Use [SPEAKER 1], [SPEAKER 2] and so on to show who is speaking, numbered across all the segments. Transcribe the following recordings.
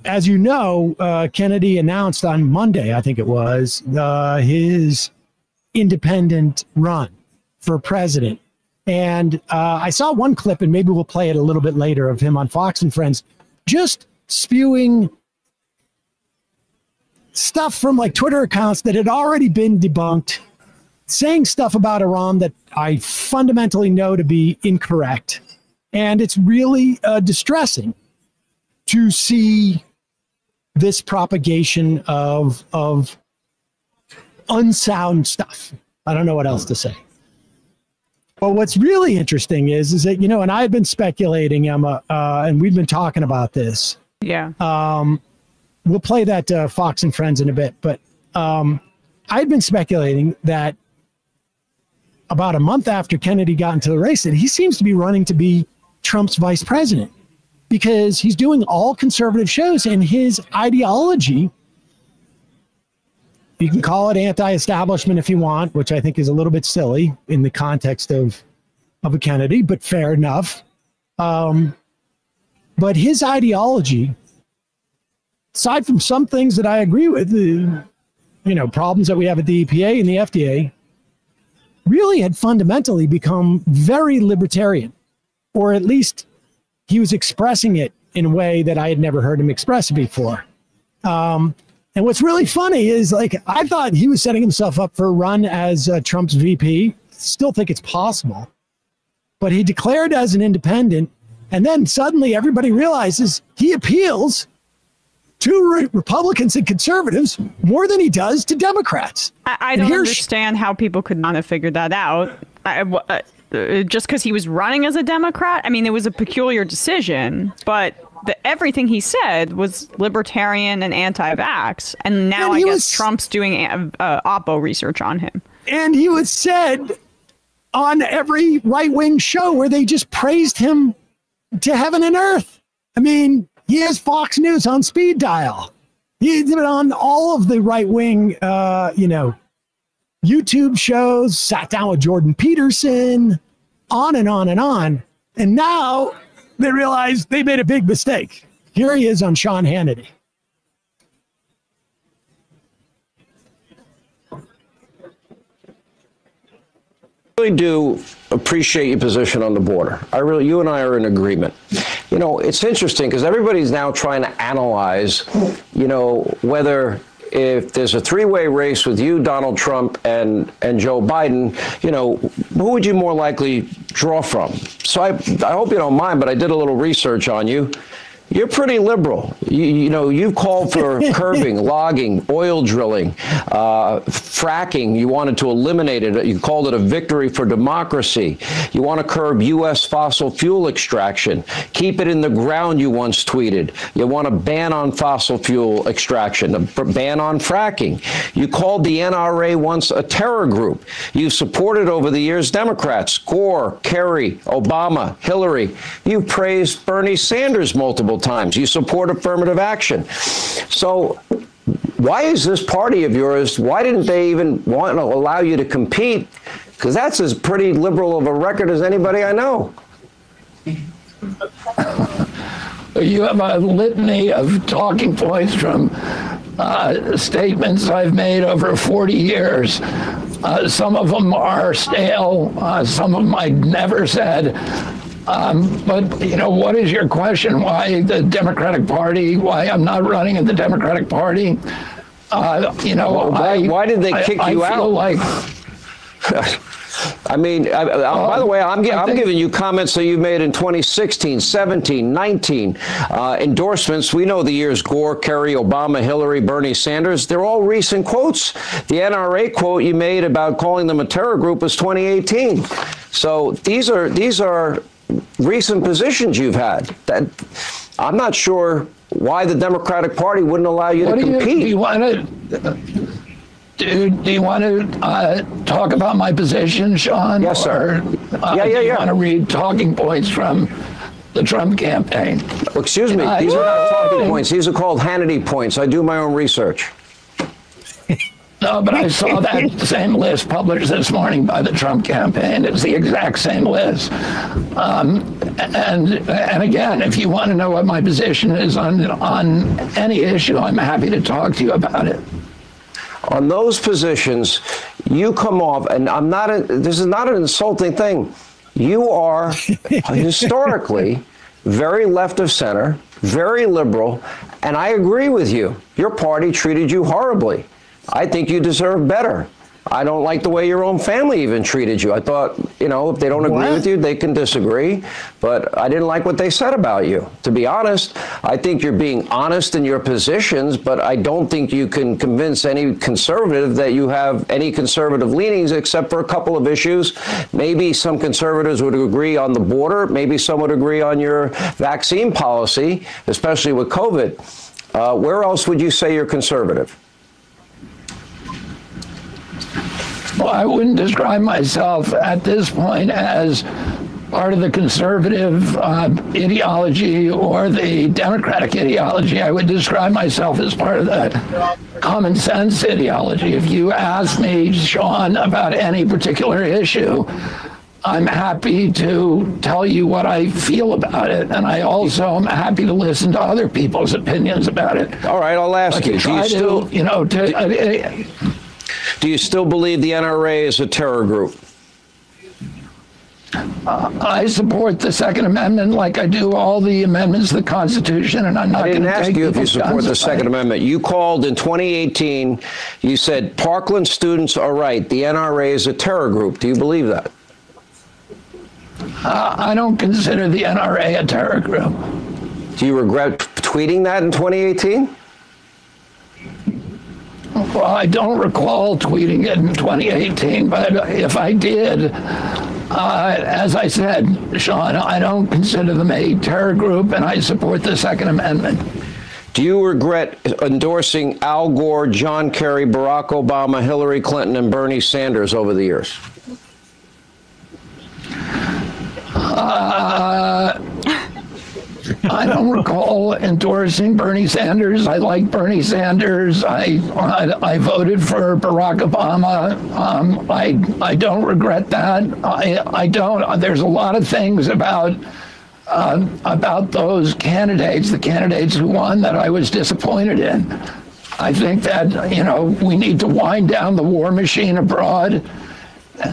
[SPEAKER 1] as you know, Kennedy announced on Monday, I think it was, his independent run for president. And I saw one clip, and maybe we'll play it a little bit later, of him on Fox and Friends, just spewing stuff from like Twitter accounts that had already been debunked, saying stuff about Iran that I fundamentally know to be incorrect. And it's really distressing to see this propagation of unsound stuff. I don't know what else to say. But what's really interesting is that, you know, and I had been speculating, Emma, and we've been talking about this.
[SPEAKER 2] Yeah.
[SPEAKER 1] We'll play that Fox and Friends in a bit. But I'd been speculating that about a month after Kennedy got into the race, that he seems to be running to be Trump's vice president, because he's doing all conservative shows, and his ideology, you can call it anti-establishment if you want, which I think is a little bit silly in the context of a Kennedy, but fair enough. But his ideology, aside from some things that I agree with, you know, problems that we have at the EPA and the FDA, really had fundamentally become very libertarian, or at least he was expressing it in a way that I had never heard him express it before. And what's really funny is, like, I thought he was setting himself up for a run as Trump's VP. Still think it's possible. But he declared as an independent, and then suddenly everybody realizes he appeals to Republicans and conservatives more than he does to Democrats.
[SPEAKER 2] I don't understand how people could not have figured that out. Just because he was running as a Democrat? I mean, it was a peculiar decision, but everything he said was libertarian and anti-vax. And now I guess Trump's doing Oppo research on him. And
[SPEAKER 1] he was said on every right-wing show where they just praised him to heaven and earth. I mean, he has Fox News on speed dial. He's been on all of the right-wing, you know, YouTube shows, sat down with Jordan Peterson, on and on and on. And now they realize they made a big mistake. Here he is on Sean Hannity.
[SPEAKER 3] I really do appreciate your position on the border. You and I are in agreement. You know, it's interesting because everybody's now trying to analyze, you know, whether if there's a three-way race with you, Donald Trump, and Joe Biden, you know, who would you more likely draw from? So I hope you don't mind, but I did a little research on you. You're pretty liberal. You know, you've called for curbing, logging, oil drilling, fracking. You wanted to eliminate it. You called it a victory for democracy. You want to curb U.S. fossil fuel extraction. Keep it in the ground, you once tweeted. You want a ban on fossil fuel extraction, a ban on fracking. You called the NRA once a terror group. You've supported over the years Democrats, Gore, Kerry, Obama, Hillary. You've praised Bernie Sanders multiple times. You support affirmative action. So why is this party of yours, why didn't they even want to allow you to compete? Because that's as pretty liberal of a record as anybody I know.
[SPEAKER 4] You have a litany of talking points from statements I've made over 40 years. Some of them are stale. Some of them I never said. But, you know, what is your question? Why the Democratic Party? Why I'm not running in the Democratic Party? You know,
[SPEAKER 3] why did they kick you out?
[SPEAKER 4] I feel like...
[SPEAKER 3] I mean, by the way, I'm giving you comments that you've made in 2016, 17, 19. Endorsements, we know the years Gore, Kerry, Obama, Hillary, Bernie Sanders. They're all recent quotes. The NRA quote you made about calling them a terror group was 2018. So these are recent positions you've had. That I'm not sure why the Democratic Party wouldn't allow you to compete.
[SPEAKER 4] Do you want to talk about my position, Sean?
[SPEAKER 3] Yes, sir.
[SPEAKER 4] Do you want to read talking points from the Trump campaign?
[SPEAKER 3] Well, excuse me. These are not talking points. These are called Hannity points. I do my own research.
[SPEAKER 4] No, but I saw that same list published this morning by the Trump campaign. It's the exact same list. And again, if you want to know what my position is on any issue, I'm happy to talk to you about it.
[SPEAKER 3] On those positions, you come off, and this is not an insulting thing. You are historically very left of center, very liberal, and I agree with you. Your party treated you horribly. I think you deserve better. I don't like the way your own family even treated you. I thought, if they don't agree with you, they can disagree. But I didn't like what they said about you. To be honest, I think you're being honest in your positions, but I don't think you can convince any conservative that you have any conservative leanings except for a couple of issues. Maybe some conservatives would agree on the border. Maybe some would agree on your vaccine policy, especially with COVID. Where else would you say you're conservative?
[SPEAKER 4] Well, I wouldn't describe myself at this point as part of the conservative ideology or the Democratic ideology. I would describe myself as part of the common sense ideology. If you ask me, Sean, about any particular issue, I'm happy to tell you what I feel about it. And I also am happy to listen to other people's opinions about it.
[SPEAKER 3] All right, I'll ask you. Do you still believe the NRA is a terror group?
[SPEAKER 4] I support the Second Amendment like I do all the amendments to the Constitution, and I'm not going to take
[SPEAKER 3] I didn't ask you if you support the Second Amendment. You called in 2018, you said Parkland students are right. The NRA is a terror group. Do you believe that?
[SPEAKER 4] I don't consider the NRA a terror group.
[SPEAKER 3] Do you regret tweeting that in 2018?
[SPEAKER 4] Well, I don't recall tweeting it in 2018, but if I did, as I said, Sean, I don't consider them a terror group, and I support the Second Amendment.
[SPEAKER 3] Do you regret endorsing Al Gore, John Kerry, Barack Obama, Hillary Clinton, and Bernie Sanders over the years?
[SPEAKER 4] I don't recall endorsing Bernie Sanders. I like Bernie Sanders. I voted for Barack Obama. I don't regret that. I don't. There's a lot of things about those candidates, the candidates who won, that I was disappointed in. I think that we need to wind down the war machine abroad.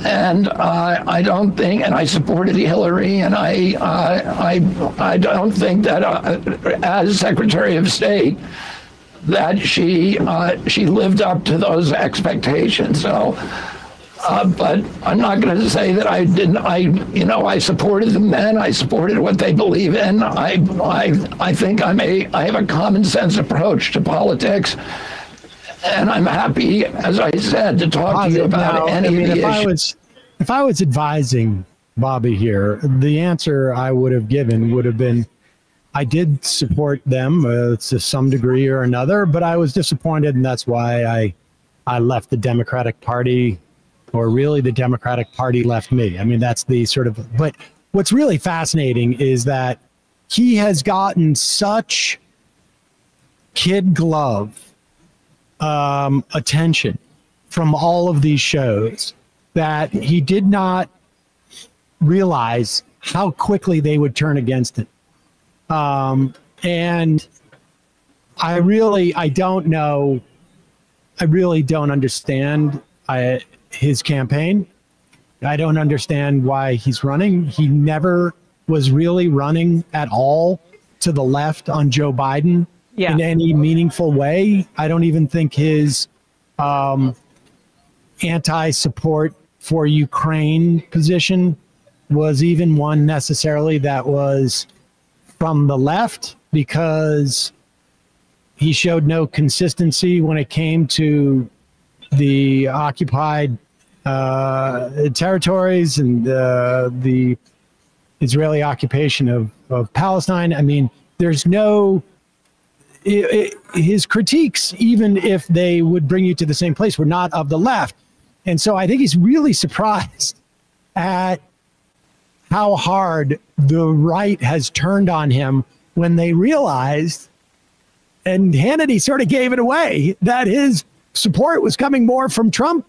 [SPEAKER 4] And I don't think, and I supported Hillary, and I don't think that as Secretary of State that she lived up to those expectations. So, but I'm not going to say that I didn't. I supported them then. I supported what they believe in. I think I have a common sense approach to politics. And I'm happy, as I said, to talk to you about any of the issues.
[SPEAKER 1] If I was advising Bobby here, the answer I would have given would have been, I did support them to some degree or another, but I was disappointed, and that's why I left the Democratic Party, or really the Democratic Party left me. I mean, that's the sort of, but what's really fascinating is that he has gotten such kid glove attention from all of these shows that he did not realize how quickly they would turn against him. And I really don't understand his campaign. I don't understand why he's running. He never was really running at all to the left on Joe Biden. Yeah. In any meaningful way. I don't even think his anti-support for Ukraine position was even one necessarily that was from the left, because he showed no consistency when it came to the occupied territories and the Israeli occupation of Palestine. I mean, there's no... his critiques, even if they would bring you to the same place, were not of the left. And so I think he's really surprised at how hard the right has turned on him when they realized, and Hannity sort of gave it away, that his support was coming more from Trump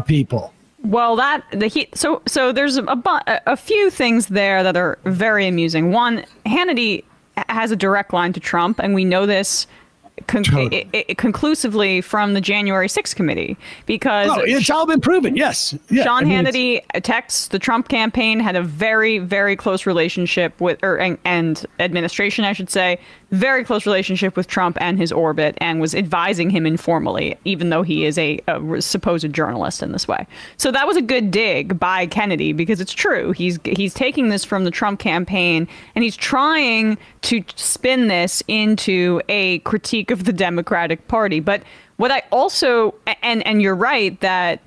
[SPEAKER 1] people.
[SPEAKER 2] Well, so there's a few things there that are very amusing. One, Hannity has a direct line to Trump, and we know this conclusively from the January 6th committee, because
[SPEAKER 1] it's all been proven. Yes. Yeah.
[SPEAKER 2] Sean Hannity texts the Trump campaign, had a very, very close relationship with, and administration, I should say, very close relationship with Trump and his orbit, and was advising him informally, even though he is a supposed journalist in this way. So that was a good dig by Kennedy, because it's true. He's taking this from the Trump campaign, and he's trying to spin this into a critique of the Democratic Party. But what I also, and you're right that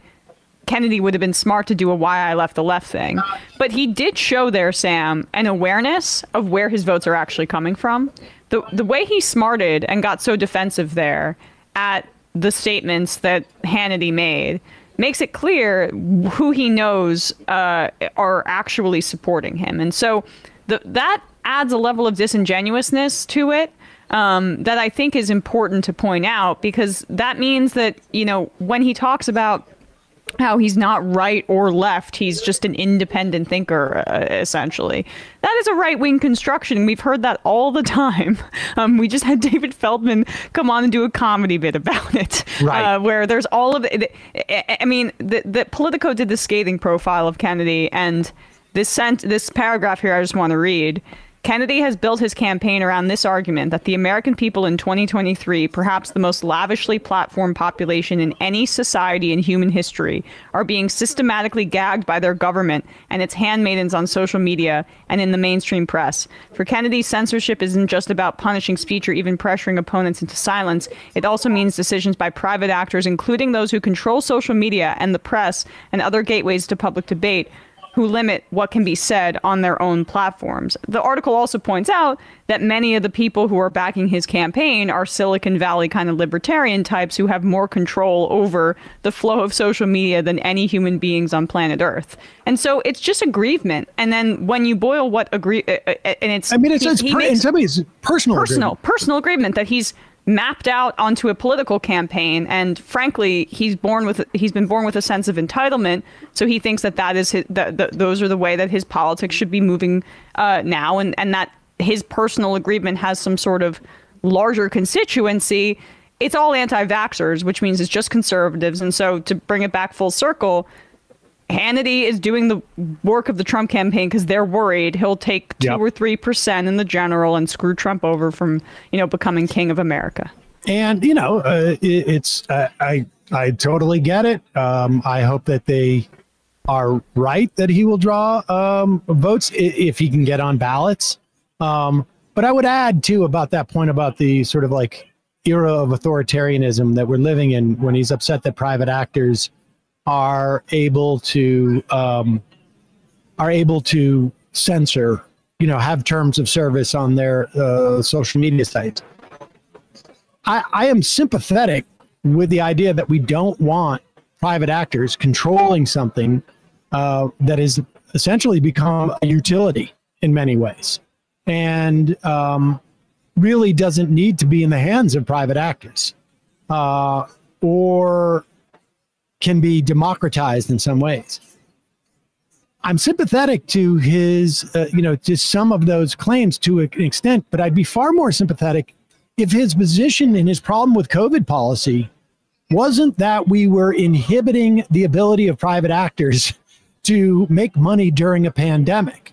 [SPEAKER 2] Kennedy would have been smart to do a why I left the left thing, but he did show there, Sam, an awareness of where his votes are actually coming from. The way he smarted and got so defensive there at the statements that Hannity made makes it clear who he knows are actually supporting him. And so that adds a level of disingenuousness to it that I think is important to point out, because that means that, when he talks about how he's not right or left, he's just an independent thinker, essentially. That is a right-wing construction. We've heard that all the time. We just had David Feldman come on and do a comedy bit about it,
[SPEAKER 1] right.
[SPEAKER 2] Where there's all of it. I mean, the Politico did the scathing profile of Kennedy, and this paragraph here I just want to read. Kennedy has built his campaign around this argument that the American people in 2023, perhaps the most lavishly platformed population in any society in human history, are being systematically gagged by their government and its handmaidens on social media and in the mainstream press. For Kennedy, censorship isn't just about punishing speech or even pressuring opponents into silence. It also means decisions by private actors, including those who control social media and the press and other gateways to public debate, who limit what can be said on their own platforms. The article also points out that many of the people who are backing his campaign are Silicon Valley kind of libertarian types who have more control over the flow of social media than any human beings on planet Earth. And so it's just aggrievement. And then when you boil what and it's... I mean,
[SPEAKER 1] it's in some ways personal
[SPEAKER 2] aggrievement that he's mapped out onto a political campaign, and frankly, he's been born with a sense of entitlement. So he thinks that is those are the way that his politics should be moving now, and that his personal aggrievement has some sort of larger constituency. It's all anti-vaxxers, which means it's just conservatives. And so to bring it back full circle, Hannity is doing the work of the Trump campaign because they're worried he'll take 2 or 3% in the general and screw Trump over from, becoming king of America.
[SPEAKER 1] And, I totally get it. I hope that they are right, that he will draw votes if he can get on ballots. But I would add, too, about that point about the sort of like era of authoritarianism that we're living in, when he's upset that private actors are able to censor, have terms of service on their social media sites. I am sympathetic with the idea that we don't want private actors controlling something that has essentially become a utility in many ways, and really doesn't need to be in the hands of private actors, or can be democratized in some ways. I'm sympathetic to his, to some of those claims to an extent, but I'd be far more sympathetic if his position and his problem with COVID policy wasn't that we were inhibiting the ability of private actors to make money during a pandemic.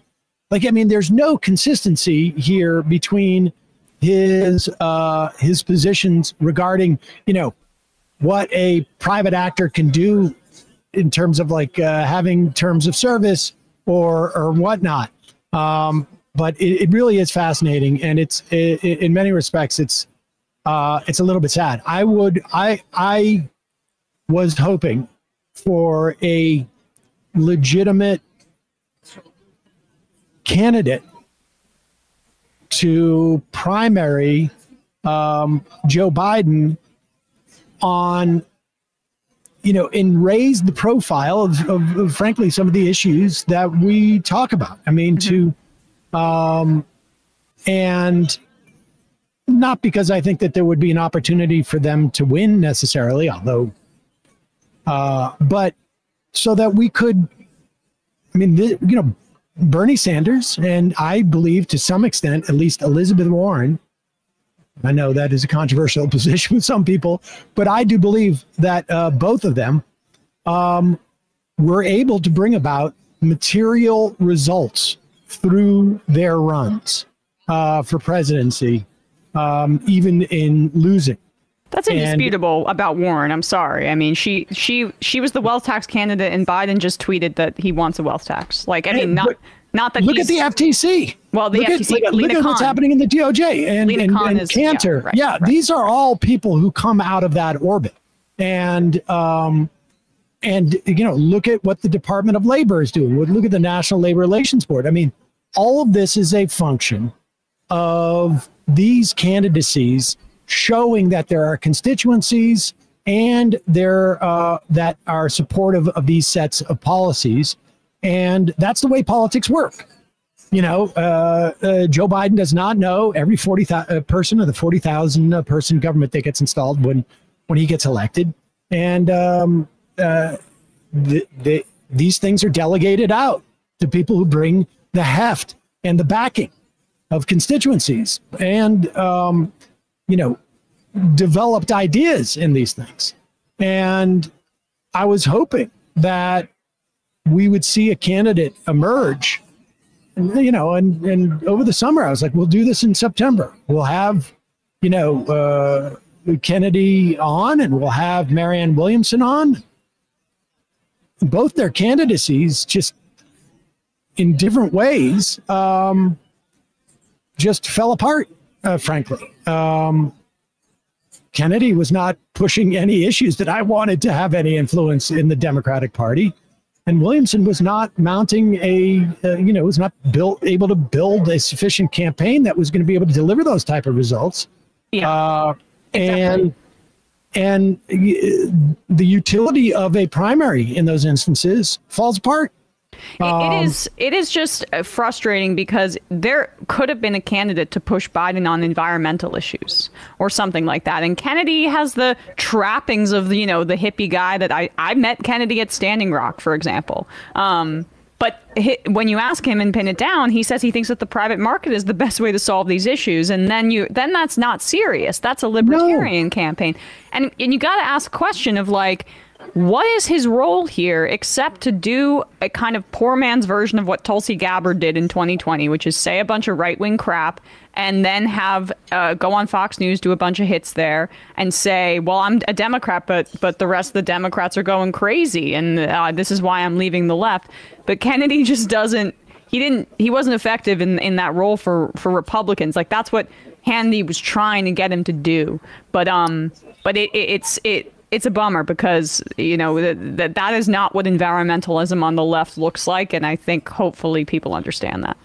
[SPEAKER 1] There's no consistency here between his positions regarding, what a private actor can do in terms of having terms of service or whatnot. But it really is fascinating, and it's in many respects it's a little bit sad. I was hoping for a legitimate candidate to primary Joe Biden on, and raise the profile of frankly, some of the issues that we talk about. And not because I think that there would be an opportunity for them to win necessarily, although, but so that we could, I mean, Bernie Sanders, and I believe to some extent, at least Elizabeth Warren, I know that is a controversial position with some people, but I do believe that both of them were able to bring about material results through their runs for presidency, even in losing.
[SPEAKER 2] That's indisputable about Warren. I'm sorry. I mean, she was the wealth tax candidate, and Biden just tweeted that he wants a wealth tax. Like, I mean, not that. Look
[SPEAKER 1] at the FTC.
[SPEAKER 2] Well, the FTC.
[SPEAKER 1] Look at what's happening in the DOJ and Cantor. Right. These are all people who come out of that orbit, and look at what the Department of Labor is doing. Look at the National Labor Relations Board. I mean, all of this is a function of these candidacies showing that there are constituencies and that are supportive of these sets of policies. And that's the way politics work. Joe Biden does not know every 40,000 person of the 40,000 person government that gets installed when he gets elected. And these things are delegated out to people who bring the heft and the backing of constituencies and, developed ideas in these things. And I was hoping that we would see a candidate emerge, and over the summer, I was like, we'll do this in September. We'll have, Kennedy on, and we'll have Marianne Williamson on. Both their candidacies, just in different ways, just fell apart, frankly. Kennedy was not pushing any issues that I wanted to have any influence in the Democratic Party. And Williamson was not mounting was not able to build a sufficient campaign that was going to be able to deliver those type of results. Yeah, exactly. And the utility of a primary in those instances falls apart.
[SPEAKER 2] It is just frustrating because there could have been a candidate to push Biden on environmental issues or something like that. And Kennedy has the trappings of the hippie guy that I met Kennedy at Standing Rock, for example. But when you ask him and pin it down, he says he thinks that the private market is the best way to solve these issues. And then that's not serious. That's a libertarian campaign. And you got to ask a question of what is his role here except to do a kind of poor man's version of what Tulsi Gabbard did in 2020, which is say a bunch of right-wing crap and then have go on Fox News, do a bunch of hits there and say, well, I'm a Democrat, but the rest of the Democrats are going crazy. And this is why I'm leaving the left. But Kennedy just he wasn't effective in that role for Republicans. Like, that's what Hannity was trying to get him to do. But it's a bummer because, that is not what environmentalism on the left looks like. And I think hopefully people understand that.